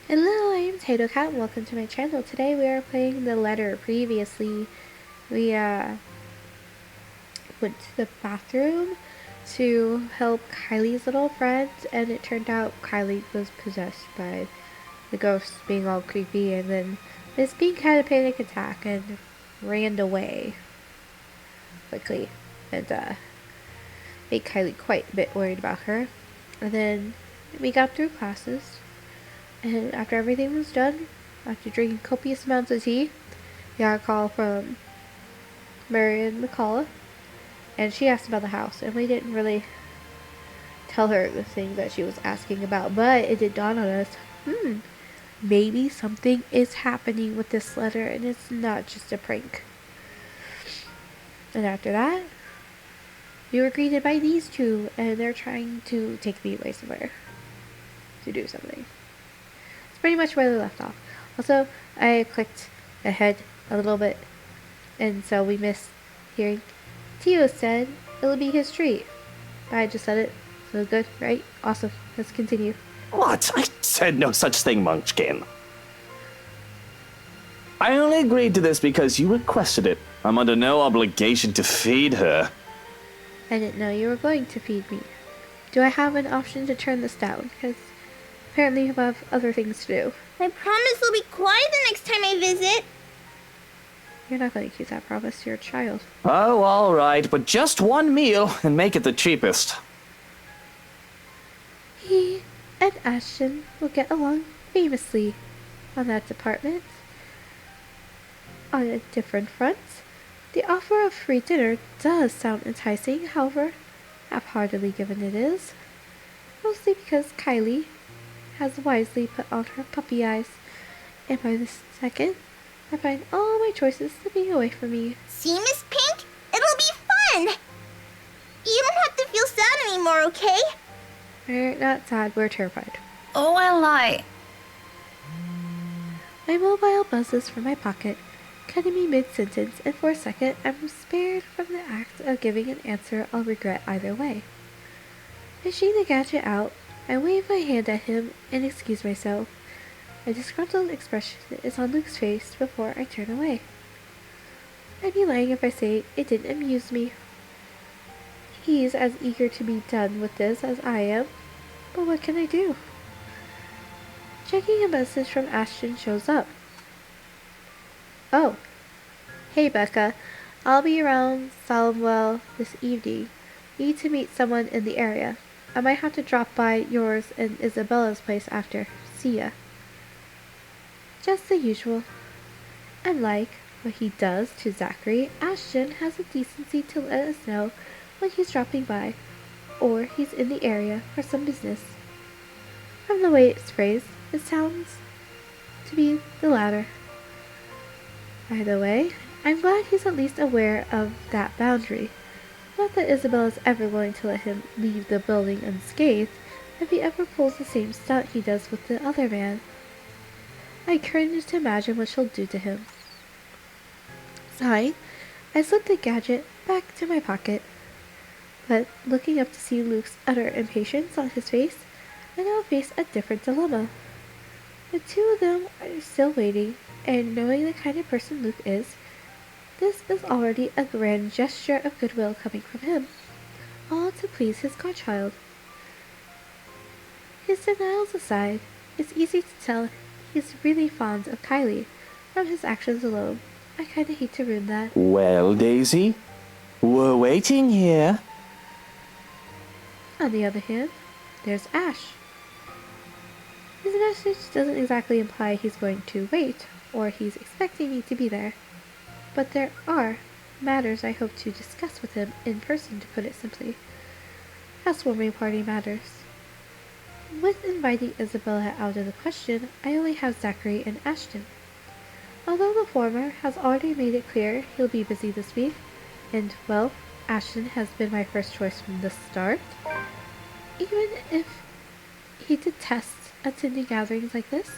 Hello, I am Tato Cat and welcome to my channel. Today we are playing the letter. Previously, we went to the bathroom to help Kylie's little friend, and it turned out Kylie was possessed by the ghost being all creepy, and then this being had a panic attack and ran away quickly, and made Kylie quite a bit worried about her. And then we got through classes, and after everything was done, after drinking copious amounts of tea, we got a call from Marion McCullough, and she asked about the house, and we didn't really tell her the thing that she was asking about, but it did dawn on us, maybe something is happening with this letter, and it's not just a prank. And after that, we were greeted by these two, and they're trying to take me away somewhere to do something. It's pretty much where they left off. Also, I clicked ahead a little bit, and so we missed hearing Tio said it'll be his treat. But I just said it, so good, right? Awesome. Let's continue. What? I said no such thing, Munchkin. I only agreed to this because you requested it. I'm under no obligation to feed her. I didn't know you were going to feed me. Do I have an option to turn this down? Because apparently you have other things to do. I promise I'll be quiet the next time I visit. You're not going to keep that promise. You're a child. Oh, all right, but just one meal and make it the cheapest. He and Ashton will get along famously on that department. On a different front, the offer of free dinner does sound enticing, however, half-heartedly given it is. Mostly because Kylie has wisely put on her puppy eyes, and by the second, I find all my choices to be away from me. See, Miss Pink? It'll be fun! You don't have to feel sad anymore, okay? We're not sad, we're terrified. Oh, I lie. My mobile buzzes from my pocket, cutting me mid-sentence, and for a second I'm spared from the act of giving an answer I'll regret either way. Fishing the gadget out, I wave my hand at him and excuse myself. A disgruntled expression is on Luke's face before I turn away. I'd be lying if I say it didn't amuse me. He's as eager to be done with this as I am, but what can I do? Checking a message from Ashton shows up. Oh, hey Becca, I'll be around Salemwell this evening. Need to meet someone in the area. I might have to drop by yours and Isabella's place after. See ya. Just the usual. Unlike what he does to Zachary, Ashton has the decency to let us know when he's dropping by, or he's in the area for some business. From the way it's phrased, it sounds to be the latter. Either way, I'm glad he's at least aware of that boundary. Not that Isabella's ever going to let him leave the building unscathed if he ever pulls the same stunt he does with the other man. I cringe to imagine what she'll do to him. Sighing, I slip the gadget back to my pocket. But looking up to see Luke's utter impatience on his face, I now face a different dilemma. The two of them are still waiting, and knowing the kind of person Luke is, this is already a grand gesture of goodwill coming from him, all to please his godchild. His denials aside, it's easy to tell he's really fond of Kylie from his actions alone. I kinda hate to ruin that. Well, Daisy, we're waiting here. On the other hand, there's Ash. His message doesn't exactly imply he's going to wait, or he's expecting me to be there. But there are matters I hope to discuss with him in person, to put it simply. Housewarming party matters. With inviting Isabella out of the question, I only have Zachary and Ashton. Although the former has already made it clear he'll be busy this week, and, well, Ashton has been my first choice from the start, even if he detests attending gatherings like this,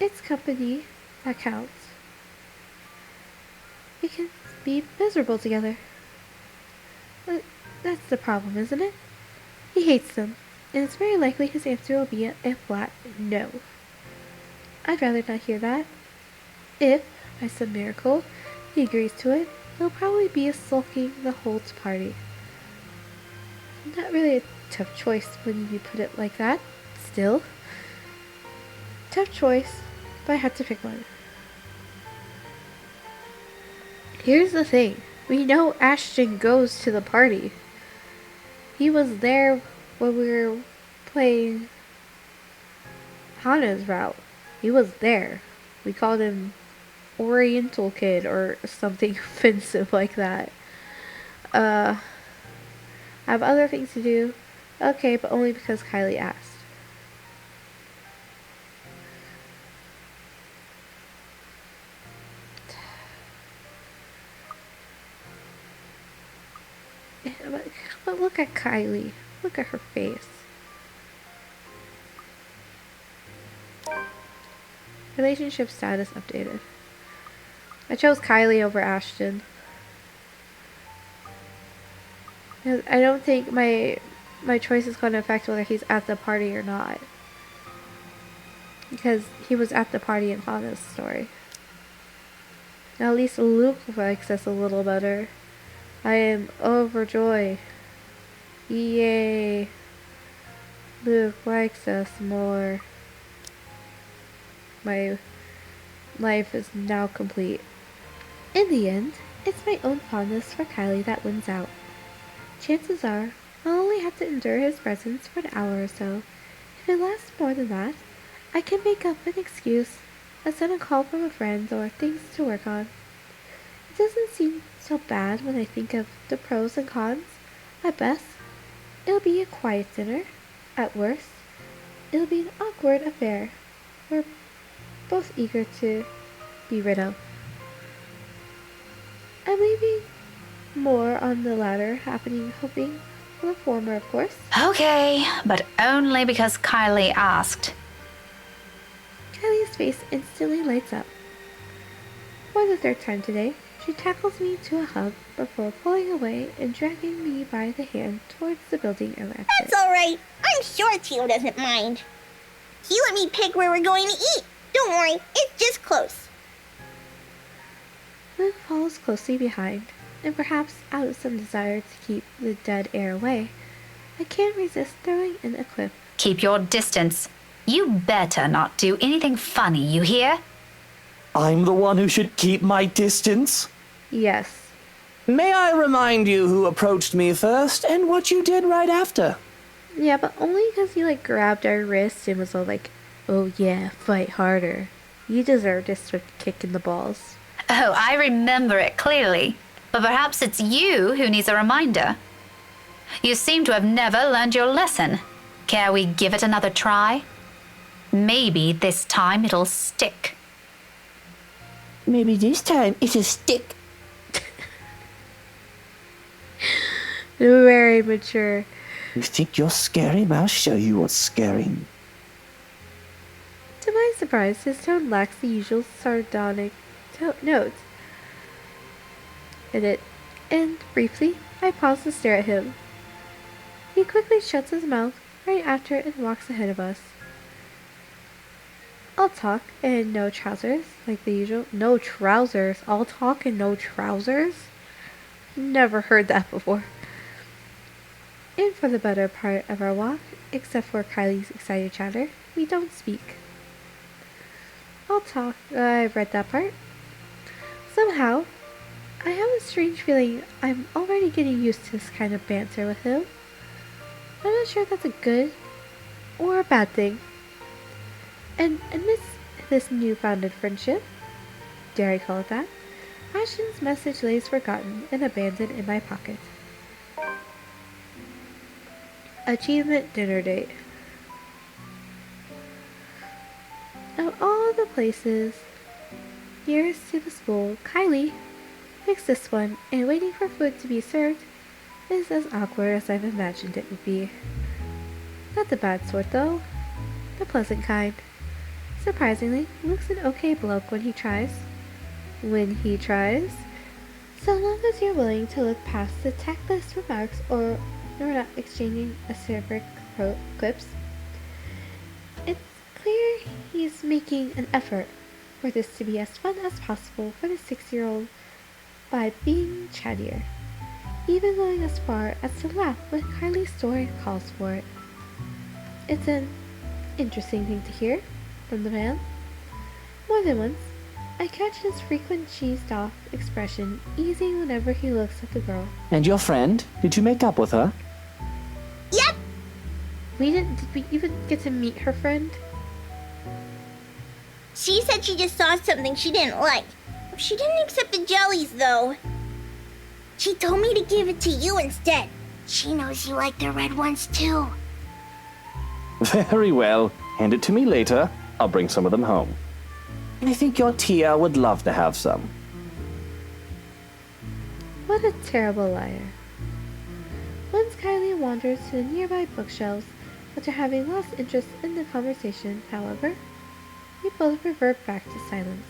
it's company that counts. We can be miserable together. But that's the problem, isn't it? He hates them. and it's very likely his answer will be a flat no. I'd rather not hear that. If, by some miracle, he agrees to it, he'll probably be sulking the whole party. Not really a tough choice when you put it like that. Still, tough choice, but I had to pick one. Here's the thing. We know Ashton goes to the party. He was there when we were playing Hana's route. He was there. We called him Oriental Kid or something offensive like that. I have other things to do. Okay, but only because Kylie asked. But look at Kylie. Look at her face. Relationship status updated. I chose Kylie over Ashton. I don't think my choice is going to affect whether he's at the party or not. Because he was at the party in Hana's story. Now at least Luke likes us a little better. I am overjoyed. Yay. Luke likes us more. My life is now complete. In the end, it's my own fondness for Kylie that wins out. Chances are, I'll only have to endure his presence for an hour or so. If it lasts more than that, I can make up an excuse, a sudden call from a friend, or things to work on. It doesn't seem so bad when I think of the pros and cons. At best, it'll be a quiet dinner. At worst, it'll be an awkward affair we're both eager to be rid of. I'm leaving more on the latter happening, hoping for the former, of course. Okay, but only because Kylie asked. Kylie's face instantly lights up. For the third time today, she tackles me to a hug before pulling away and dragging me by the hand towards the building and exit. That's alright. I'm sure Tio doesn't mind. He let me pick where we're going to eat. Don't worry, it's just close. Luke follows closely behind, and perhaps out of some desire to keep the dead air away, I can't resist throwing in a quip. Keep your distance. You better not do anything funny, you hear? I'm the one who should keep my distance. Yes. May I remind you who approached me first and what you did right after? Yeah, but only because you grabbed our wrist and was all like, oh yeah, fight harder. You deserved a swift kick in the balls. Oh, I remember it clearly. But perhaps it's you who needs a reminder. You seem to have never learned your lesson. Care we give it another try? Maybe this time it'll stick. Maybe this time it'll stick. Very mature. You think you're scary? I'll show you what's scary. To my surprise, his tone lacks the usual sardonic note in it, and briefly, I pause to stare at him. He quickly shuts his mouth right after and walks ahead of us. I'll talk and no trousers, like the usual. No trousers. I'll talk and no trousers? Never heard that before. And for the better part of our walk, except for Kylie's excited chatter, we don't speak. I'll talk. I've read that part. Somehow, I have a strange feeling I'm already getting used to this kind of banter with him. I'm not sure if that's a good or a bad thing. And amidst this newfound friendship, dare I call it that, Ashton's message lays forgotten and abandoned in my pocket. Achievement dinner date. Of all the places nearest to the school, Kylie picks this one, and waiting for food to be served is as awkward as I've imagined it would be. Not the bad sort, though. The pleasant kind. Surprisingly, Luke's an okay bloke when he tries. So long as you're willing to look past the tactless remarks or you're not exchanging acerbic quips. It's clear he's making an effort for this to be as fun as possible for the 6-year-old by being chattier, even going as far as to laugh when Kylie's story calls for it. It's an interesting thing to hear from the man. More than once, I catch his frequent cheesed-off expression easing whenever he looks at the girl. And your friend? Did you make up with her? Yep. Did we even get to meet her friend? She said she just saw something she didn't like. She didn't accept the jellies, though. She told me to give it to you instead. She knows you like the red ones, too. Very well. Hand it to me later. I'll bring some of them home. I think your Tia would love to have some. What a terrible liar. Once Kylie wanders to the nearby bookshelves after having lost interest in the conversation, however, we both revert back to silence.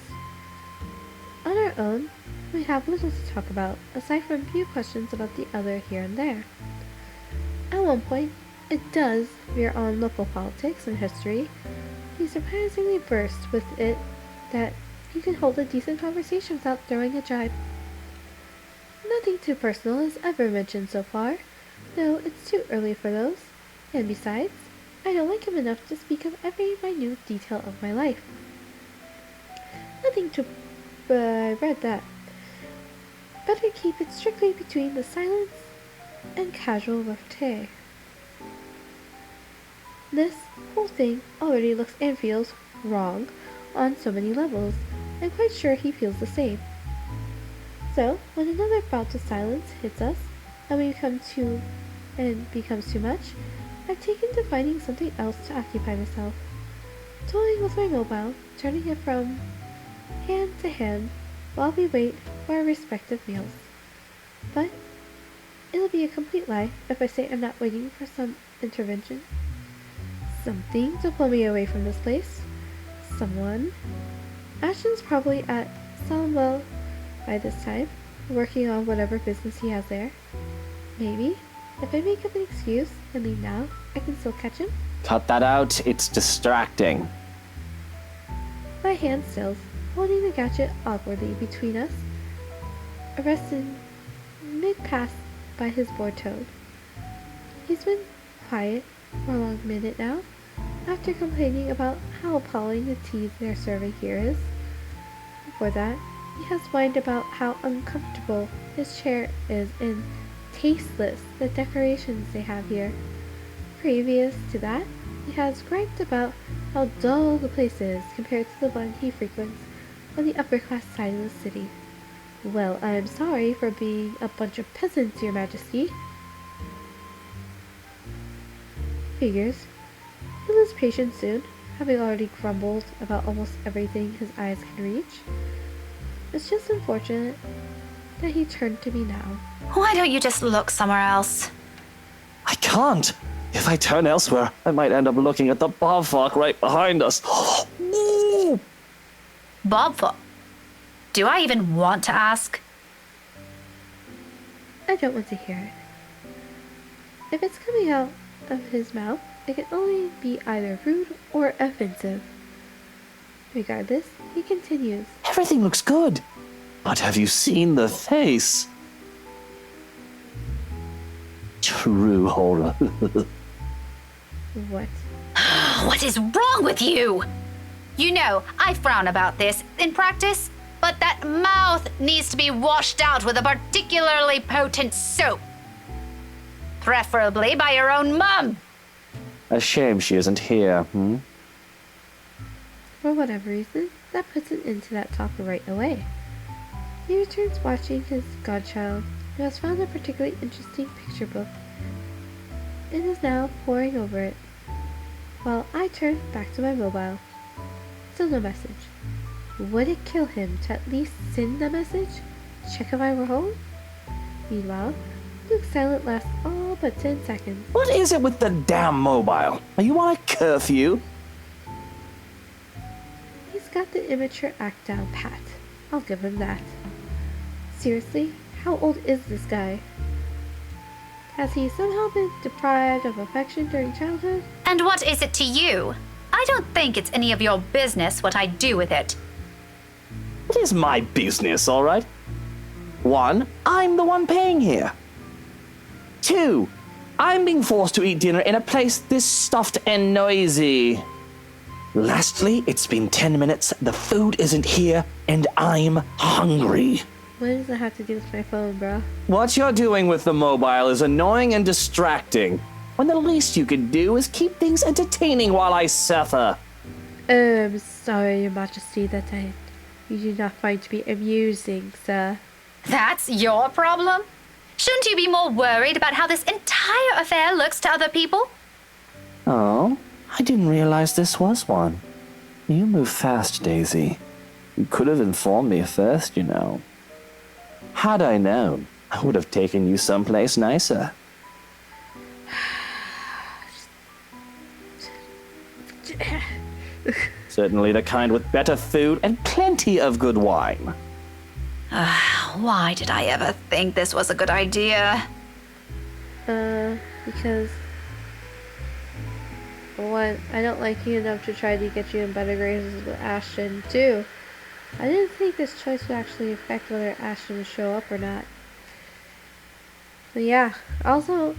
On our own, we have little to talk about, aside from a few questions about the other here and there. At one point, it does veer on local politics and history. He surprisingly bursts with it that you can hold a decent conversation without throwing a jibe. Nothing too personal is ever mentioned so far, though it's too early for those, and besides, I don't like him enough to speak of every minute detail of my life. Nothing to... I read that. Better keep it strictly between the silence and casual repartee. This whole thing already looks and feels wrong on so many levels. I'm quite sure he feels the same. So, when another bout of silence hits us, and becomes too much, I've taken to finding something else to occupy myself. Toying with my mobile, turning it from hand to hand while we wait for our respective meals. But it'll be a complete lie if I say I'm not waiting for some intervention. Something to pull me away from this place. Someone. Ashton's probably at Salmwell by this time, working on whatever business he has there. Maybe, if I make up an excuse and leave now, I can still catch him. Cut that out. It's distracting. My hand stills, holding the gadget awkwardly between us, arrested mid-pass by his bored toad. He's been quiet for a long minute now, after complaining about how appalling the tea they're serving here is. Before that, he has whined about how uncomfortable his chair is and tasteless the decorations they have here. Previous to that, he has griped about how dull the place is compared to the one he frequents on the upper-class side of the city. Well, I'm sorry for being a bunch of peasants, Your Majesty. Figures. He'll lose patience soon, having already grumbled about almost everything his eyes can reach. It's just unfortunate that he turned to me now. Why don't you just look somewhere else? I can't. If I turn elsewhere, I might end up looking at the bobfuck right behind us. Bobfoot? Do I even want to ask? I don't want to hear it. If it's coming out of his mouth, it can only be either rude or offensive. Regardless, he continues. Everything looks good. But have you seen the face? True horror. What? What is wrong with you? You know, I frown about this in practice, but that mouth needs to be washed out with a particularly potent soap. Preferably by your own mum. A shame she isn't here, For whatever reason, that puts an end to that talk right away. He returns watching his godchild, who has found a particularly interesting picture book, and is now poring over it, while I turn back to my mobile. Still no message. Would it kill him to at least send the message? Check if I were home? Meanwhile, Luke's silent lasts all but 10 seconds. What is it with the damn mobile? Are you on a curfew? He's got the immature act down pat. I'll give him that. Seriously, how old is this guy? Has he somehow been deprived of affection during childhood? And what is it to you? I don't think it's any of your business what I do with it. It is my business, all right? 1, I'm the one paying here. 2, I'm being forced to eat dinner in a place this stuffed and noisy. Lastly, it's been 10 minutes, the food isn't here, and I'm hungry. What does it have to do with my phone, bro? What you're doing with the mobile is annoying and distracting, when the least you could do is keep things entertaining while I suffer. I'm sorry, Your Majesty, that you do not find to be amusing, sir. That's your problem? Shouldn't you be more worried about how this entire affair looks to other people? Oh, I didn't realize this was one. You move fast, Daisy. You could have informed me first, you know. Had I known, I would have taken you someplace nicer. Certainly the kind with better food and plenty of good wine. Why did I ever think this was a good idea? Because... For one, I don't like you enough to try to get you in better graces with Ashton. 2, I didn't think this choice would actually affect whether Ashton would show up or not. But yeah, also,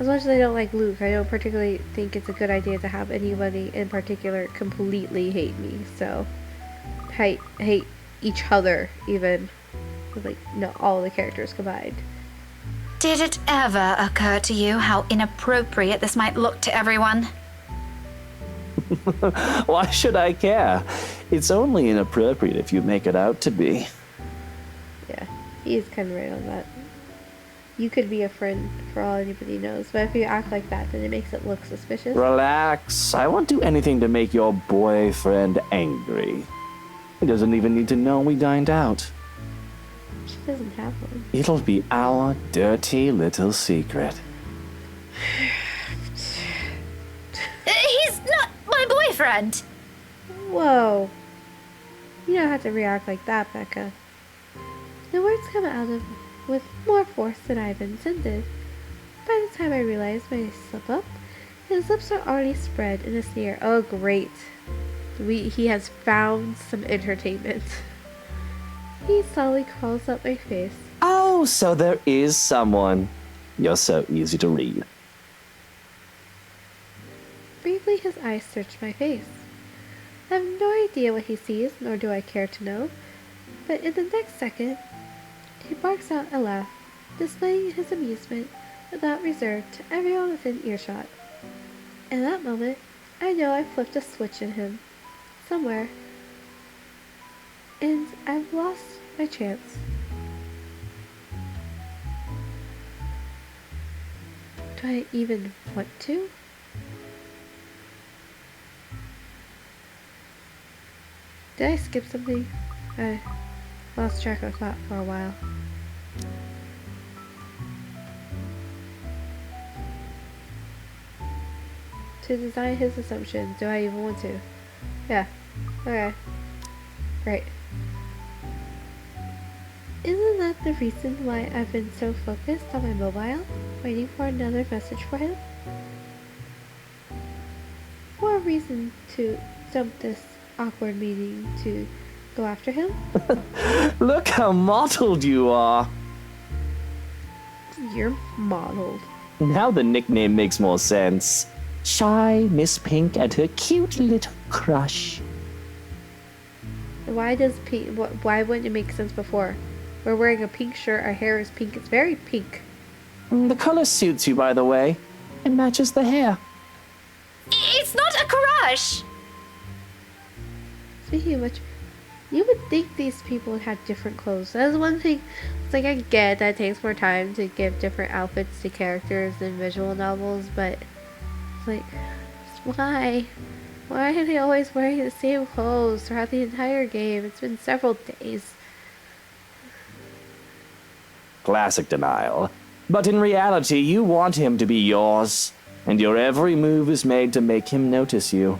as much as I don't like Luke, I don't particularly think it's a good idea to have anybody in particular completely hate me. So, hate each other, even. Like, no, all the characters combined. Did it ever occur to you how inappropriate this might look to everyone? Why should I care? It's only inappropriate if you make it out to be. Yeah, he is kind of right on that. You could be a friend for all anybody knows, but if you act like that, then it makes it look suspicious. Relax. I won't do anything to make your boyfriend angry. He doesn't even need to know we dined out. She doesn't have one. It'll be our dirty little secret. He's not my boyfriend! Whoa. You don't have to react like that, Becca. The words come out of with more force than I've intended. By the time I realized my slip-up, his lips are already spread in a sneer. Oh, great. He has found some entertainment. He slowly crawls up my face. Oh, so there is someone. You're so easy to read. Briefly, his eyes search my face. I have no idea what he sees, nor do I care to know. But in the next second, he barks out a laugh, displaying his amusement without reserve to everyone within earshot. In that moment, I know I flipped a switch in him, somewhere, and I've lost my chance. Do I even want to? Did I skip something? I lost track of thought for a while. To design his assumptions, do I even want to? Yeah. Okay. Great. Isn't that the reason why I've been so focused on my mobile, waiting for another message for him? For a reason to dump this awkward meeting to go after him? Look how mottled you are. You're modeled. Now the nickname makes more sense. Shy Miss Pink and her cute little crush. Why does pink? Why wouldn't it make sense before? We're wearing a pink shirt. Our hair is pink. It's very pink. The color suits you, by the way. It matches the hair. It's not a crush! Speaking of which, you would think these people would have different clothes. That's one thing. It's like, I get that it takes more time to give different outfits to characters in visual novels, but it's like, why? Why are they always wearing the same clothes throughout the entire game? It's been several days. Classic denial. But in reality, you want him to be yours, and your every move is made to make him notice you.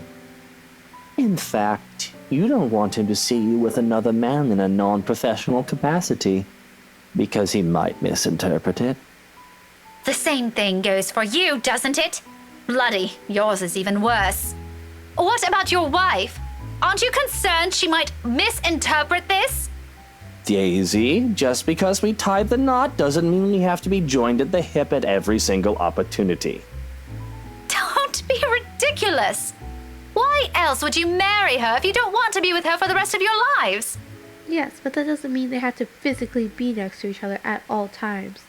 In fact, you don't want him to see you with another man in a non-professional capacity, because he might misinterpret it. The same thing goes for you, doesn't it? Bloody, yours is even worse. What about your wife? Aren't you concerned she might misinterpret this? Daisy, just because we tied the knot doesn't mean we have to be joined at the hip at every single opportunity. Don't be ridiculous. Why else would you marry her if you don't want to be with her for the rest of your lives? Yes, but that doesn't mean they have to physically be next to each other at all times.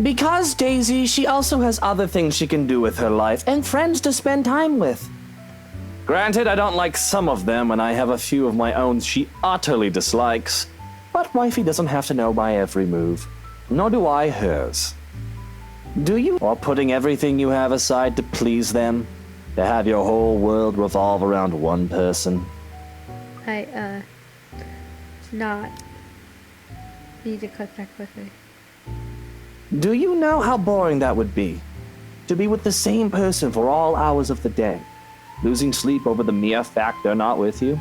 Because, Daisy, she also has other things she can do with her life and friends to spend time with. Granted, I don't like some of them, and I have a few of my own she utterly dislikes. But wifey doesn't have to know my every move. Nor do I hers. Do you? Or putting everything you have aside to please them? To have your whole world revolve around one person? It's not. You need to cut back with me. Do you know how boring that would be? To be with the same person for all hours of the day, losing sleep over the mere fact they're not with you?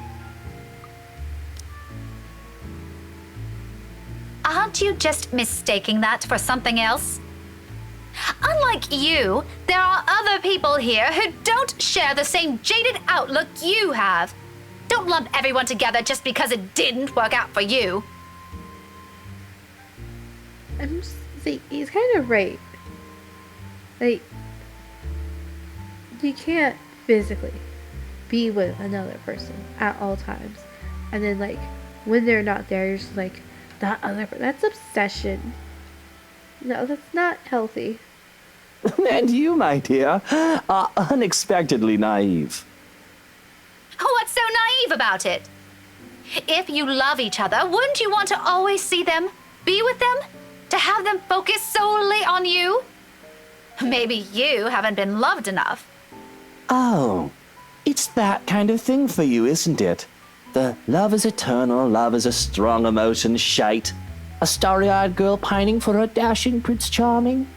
Aren't you just mistaking that for something else? Unlike you, there are other people here who don't share the same jaded outlook you have. Don't lump everyone together just because it didn't work out for you. I'm just saying, he's kind of right. Like, you can't physically be with another person at all times. And then, like, when they're not there, you're just like, that other person. That's obsession. No, that's not healthy. And you, my dear, are unexpectedly naive. What's so naive about it? If you love each other, wouldn't you want to always see them, be with them, to have them focus solely on you? Maybe you haven't been loved enough. Oh, it's that kind of thing for you, isn't it? The love is eternal, love is a strong emotion shite. A starry-eyed girl pining for her dashing Prince Charming?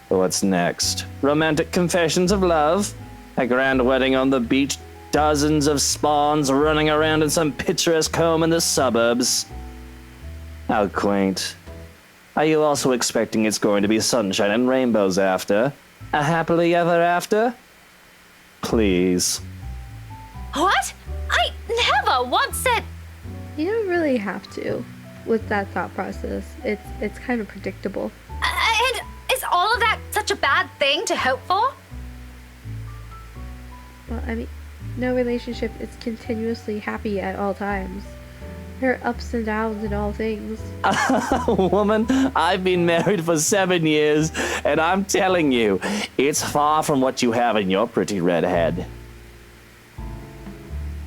What's next? Romantic confessions of love? A grand wedding on the beach? Dozens of spawns running around in some picturesque home in the suburbs? How quaint. Are you also expecting it's going to be sunshine and rainbows after? A happily ever after? Please. What? I never once said... You don't really have to with that thought process. It's kind of predictable. And is all of that such a bad thing to hope for? Well, I mean, no relationship is continuously happy at all times. There are ups and downs in all things. Woman, I've been married for 7 years, and I'm telling you, it's far from what you have in your pretty red head.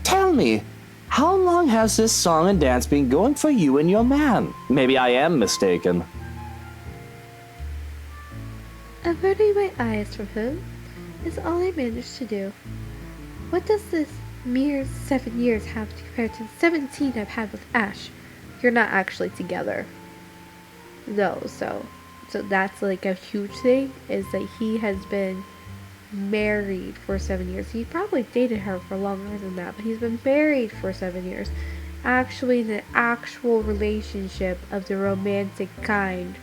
Tell me, how long has this song and dance been going for you and your man? Maybe I am mistaken. Averting my eyes from him is all I managed to do. What does this mere 7 years have compared to 17 I've had with Ash? You're not actually together. No, so that's like a huge thing, is that he has been married for 7 years. He probably dated her for longer than that, but he's been married for 7 years. Actually, the actual relationship of the romantic kind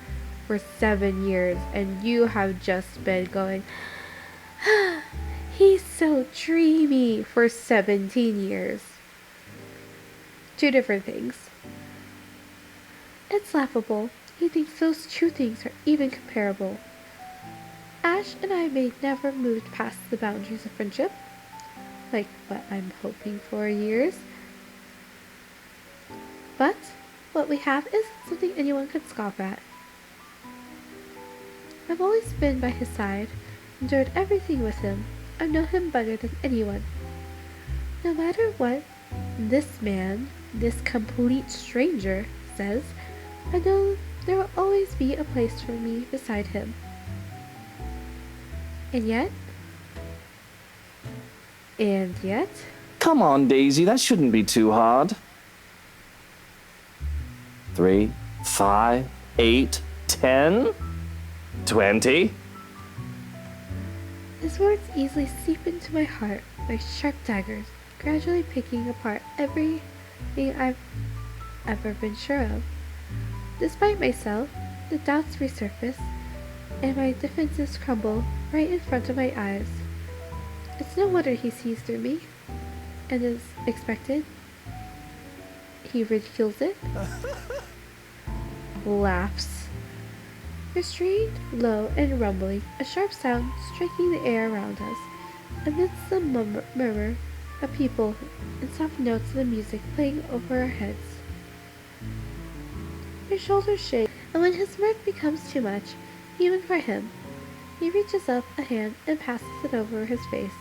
for 7 years, and you have just been going, he's so dreamy for 17 years. Two different things. It's laughable. He thinks those two things are even comparable. Ash and I may never move past the boundaries of friendship, like what I'm hoping for years. But what we have isn't something anyone could scoff at. I've always been by his side, endured everything with him. I know him better than anyone. No matter what this man, this complete stranger, says, I know there will always be a place for me beside him. And yet... Come on, Daisy, that shouldn't be too hard. 3, 5, 8, 10, 20. His words easily seep into my heart like sharp daggers, gradually picking apart everything I've ever been sure of. Despite myself, the doubts resurface. and my defenses crumble right in front of my eyes. It's no wonder he sees through me, and as expected, he ridicules it, laughs, restrained, low, and rumbling, a sharp sound striking the air around us, amidst the murmur of people and soft notes of the music playing over our heads. His shoulders shake, and when his mirth becomes too much, even for him, he reaches up a hand and passes it over his face,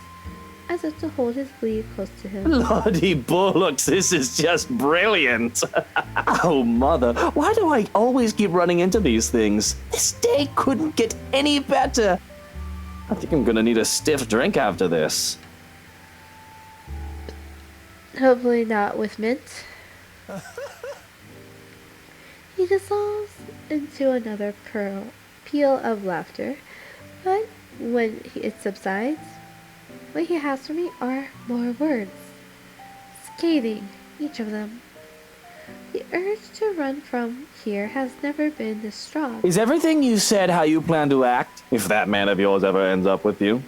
as if to hold his glee close to him. Lordy bullocks, this is just brilliant. Oh, mother, why do I always keep running into these things? This day couldn't get any better. I think I'm gonna need a stiff drink after this. Hopefully not with mint. He dissolves into another peal of laughter, but when it subsides, what he has for me are more words, scathing, each of them. The urge to run from here has never been this strong. Is everything you said how you plan to act, if that man of yours ever ends up with you?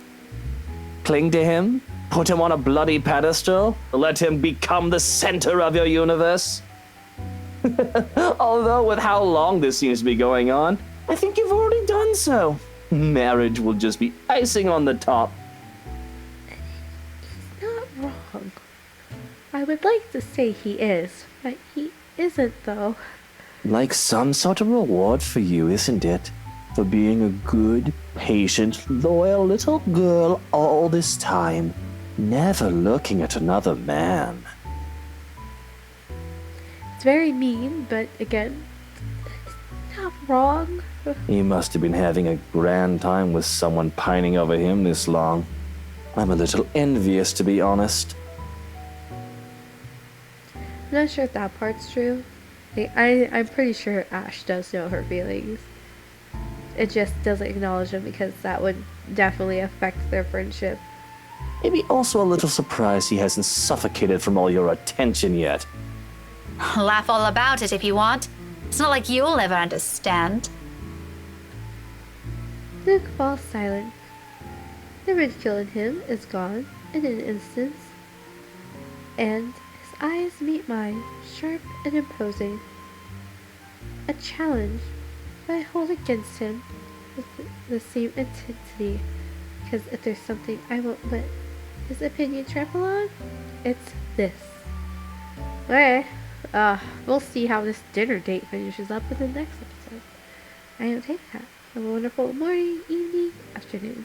Cling to him? Put him on a bloody pedestal? Let him become the center of your universe? Although with how long this seems to be going on, I think you've already done so. Marriage will just be icing on the top. Not wrong. I would like to say he is, but he isn't though. Like some sort of reward for you, isn't it? For being a good, patient, loyal little girl all this time, never looking at another man. It's very mean, but again, it's not wrong. He must have been having a grand time with someone pining over him this long. I'm a little envious, to be honest. I'm not sure if that part's true. I'm pretty sure Ash does know her feelings. It just doesn't acknowledge them because that would definitely affect their friendship. Maybe also a little surprised he hasn't suffocated from all your attention yet. Laugh all about it if you want. It's not like you'll ever understand. Luke falls silent. The ridicule in him is gone in an instant, and his eyes meet mine, sharp and imposing. A challenge, but I hold against him with the same intensity, because if there's something I won't let his opinion trample on, it's this. Okay, we'll see how this dinner date finishes up in the next episode. I am Take That. Have a wonderful morning, evening, afternoon.